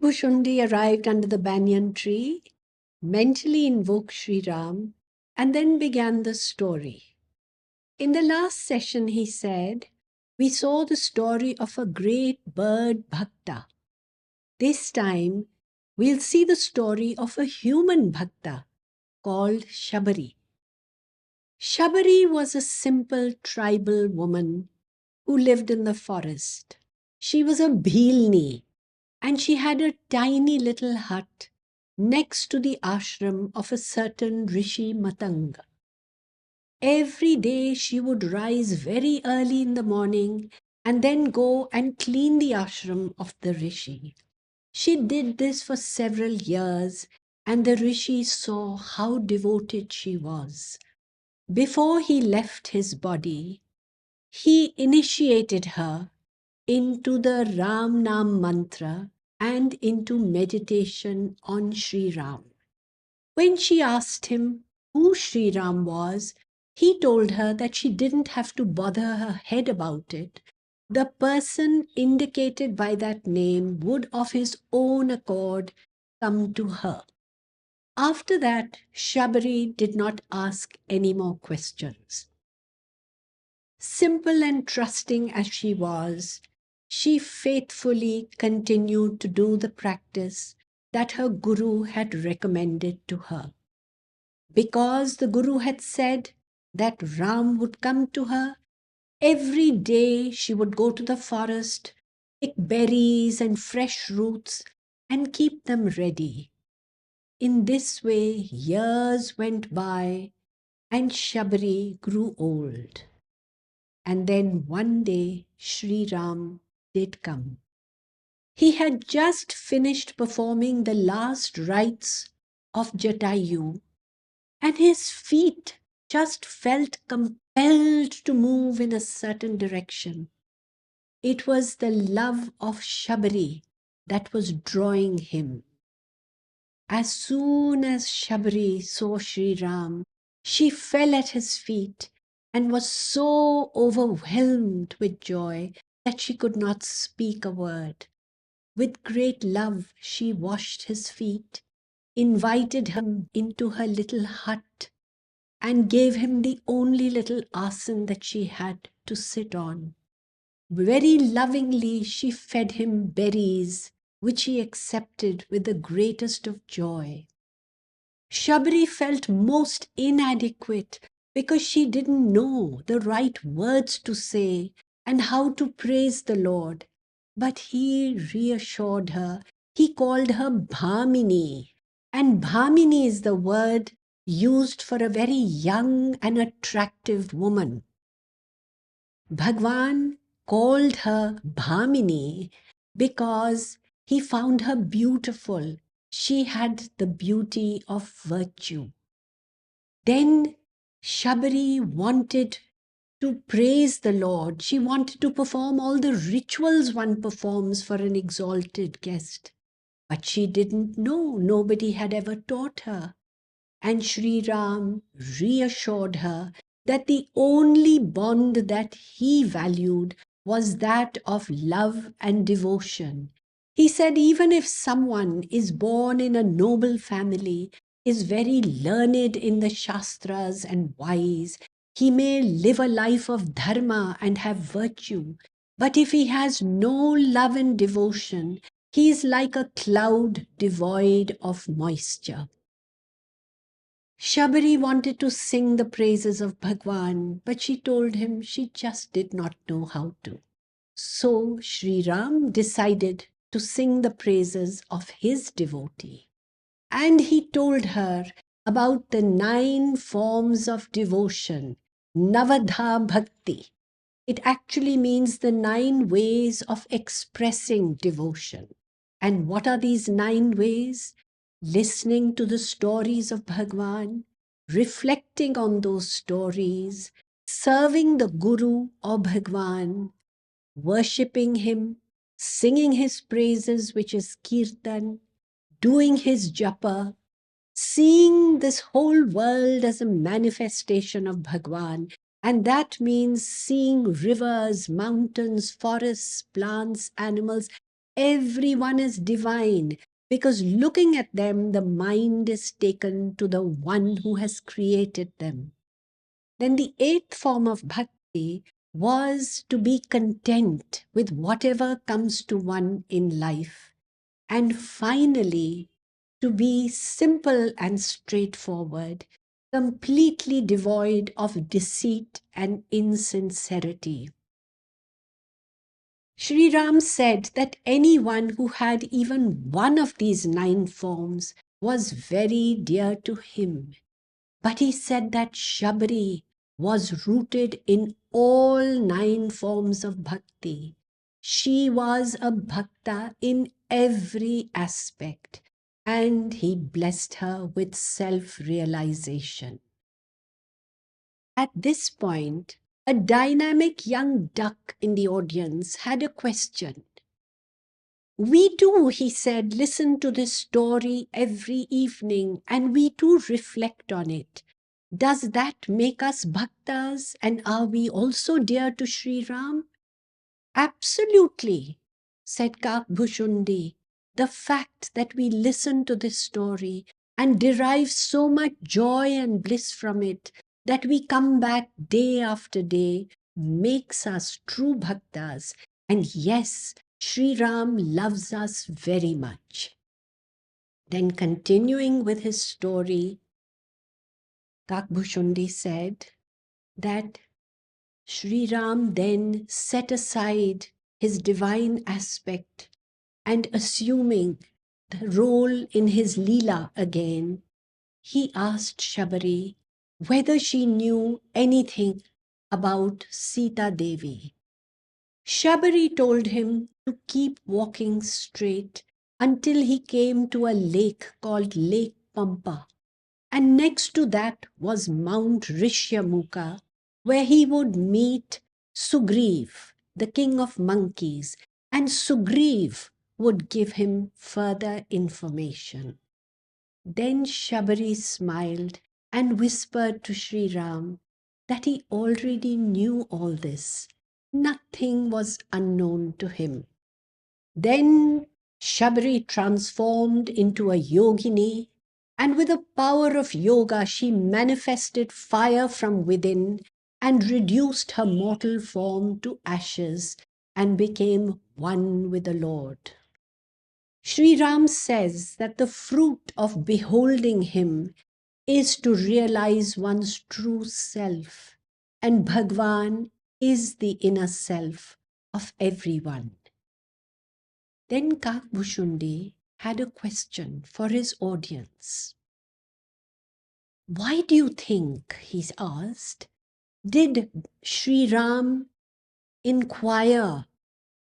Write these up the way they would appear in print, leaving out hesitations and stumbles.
Bhushundi arrived under the banyan tree, mentally invoked Sri Ram, and then began the story. In the last session, he said, we saw the story of a great bird bhakta. This time, we'll see the story of a human bhakta called Shabari. Shabari was a simple tribal woman who lived in the forest. She was a bhilni, and she had a tiny little hut next to the ashram of a certain Rishi Matanga. Every day she would rise very early in the morning and then go and clean the ashram of the Rishi. She did this for several years, and the Rishi saw how devoted she was. Before he left his body, he initiated her into the Ram Nam mantra and into meditation on Sri Ram. When she asked him who Sri Ram was, he told her that she didn't have to bother her head about it. The person indicated by that name would of his own accord come to her. After that, Shabari did not ask any more questions. Simple and trusting as she was, she faithfully continued to do the practice that her Guru had recommended to her. Because the Guru had said that Ram would come to her, every day she would go to the forest, pick berries and fresh roots, and keep them ready. In this way, years went by, and Shabari grew old. And then one day, Sri Ram did come. He had just finished performing the last rites of Jatayu, and his feet just felt compelled to move in a certain direction. It was the love of Shabari that was drawing him. As soon as Shabari saw Sri Ram, she fell at his feet and was so overwhelmed with joy that she could not speak a word. With great love, she washed his feet, invited him into her little hut, and gave him the only little asan that she had to sit on. Very lovingly, she fed him berries, which he accepted with the greatest of joy. Shabari felt most inadequate because she didn't know the right words to say and how to praise the Lord. But he reassured her. He called her Bhamini. And Bhamini is the word used for a very young and attractive woman. Bhagwan called her Bhamini because he found her beautiful. She had the beauty of virtue. Then Shabari wanted to praise the Lord. She wanted to perform all the rituals one performs for an exalted guest. But she didn't know. Nobody had ever taught her. And Sri Ram reassured her that the only bond that he valued was that of love and devotion. He said even if someone is born in a noble family, is very learned in the Shastras and wise, he may live a life of dharma and have virtue, but if he has no love and devotion, he is like a cloud devoid of moisture. Shabari wanted to sing the praises of Bhagwan, but she told him she just did not know how to. So Sri Ram decided to sing the praises of his devotee. And he told her about the 9 forms of devotion, Navadha Bhakti. It actually means the 9 ways of expressing devotion. And what are these 9 ways? Listening to the stories of Bhagwan, reflecting on those stories, serving the Guru or Bhagwan, worshipping him, singing his praises, which is kirtan, doing his japa, seeing this whole world as a manifestation of Bhagwan. And that means seeing rivers, mountains, forests, plants, animals, everyone is divine, because looking at them, the mind is taken to the one who has created them. Then the eighth form of bhakti was to be content with whatever comes to one in life. And finally, to be simple and straightforward, completely devoid of deceit and insincerity. Sri Ram said that anyone who had even one of these 9 forms was very dear to him. But he said that Shabari was rooted in all 9 forms of bhakti. She was a bhakta in every aspect, and he blessed her with self-realization. At this point, a dynamic young duck in the audience had a question. We too, he said, listen to this story every evening, and we too reflect on it. Does that make us bhaktas, and are we also dear to Sri Ram? Absolutely, said Kakbhushundi. The fact that we listen to this story and derive so much joy and bliss from it, that we come back day after day, makes us true bhaktas. And yes, Sri Ram loves us very much. Then continuing with his story, Kakbhushundi said that Sri Ram then set aside his divine aspect and assuming the role in his Leela again, he asked Shabari whether she knew anything about Sita Devi. Shabari told him to keep walking straight until he came to a lake called Lake Pampa, and next to that was Mount Rishyamukha, where he would meet Sugriv, the king of monkeys, and Sugriv would give him further information. Then Shabari smiled and whispered to Sri Ram that he already knew all this. Nothing was unknown to him. Then Shabari transformed into a yogini, and with the power of yoga she manifested fire from within and reduced her mortal form to ashes and became one with the Lord. Sri Ram says that the fruit of beholding him is to realize one's true self, and Bhagwan is the inner self of everyone. Then Kakbhushundi had a question for his audience. Why do you think, he asked, did Sri Ram inquire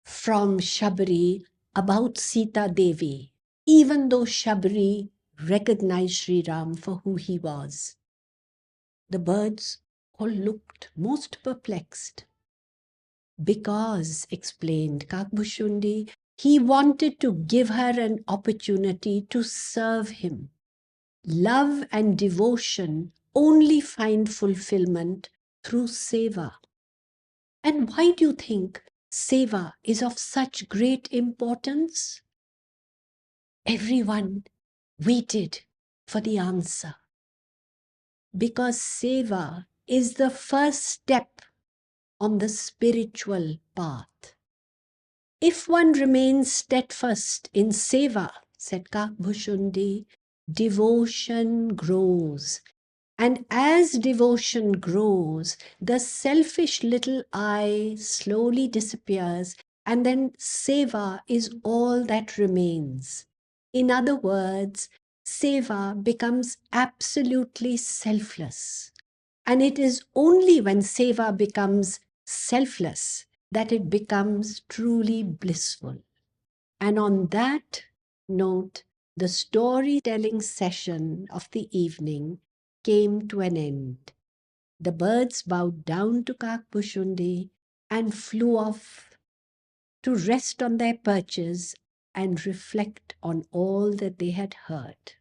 from Shabari about Sita Devi, even though Shabari recognized Sri Ram for who he was? The birds all looked most perplexed. Because, explained Kakbhushundi, he wanted to give her an opportunity to serve him. Love and devotion only find fulfillment through seva. And why do you think seva is of such great importance? Everyone waited for the answer. Because seva is the first step on the spiritual path. If one remains steadfast in seva, said Kakbhushundi, devotion grows. And as devotion grows, the selfish little I slowly disappears, and then seva is all that remains. In other words, seva becomes absolutely selfless. And it is only when seva becomes selfless that it becomes truly blissful. And on that note, the storytelling session of the evening came to an end. The birds bowed down to Kakbhushundi and flew off to rest on their perches and reflect on all that they had heard.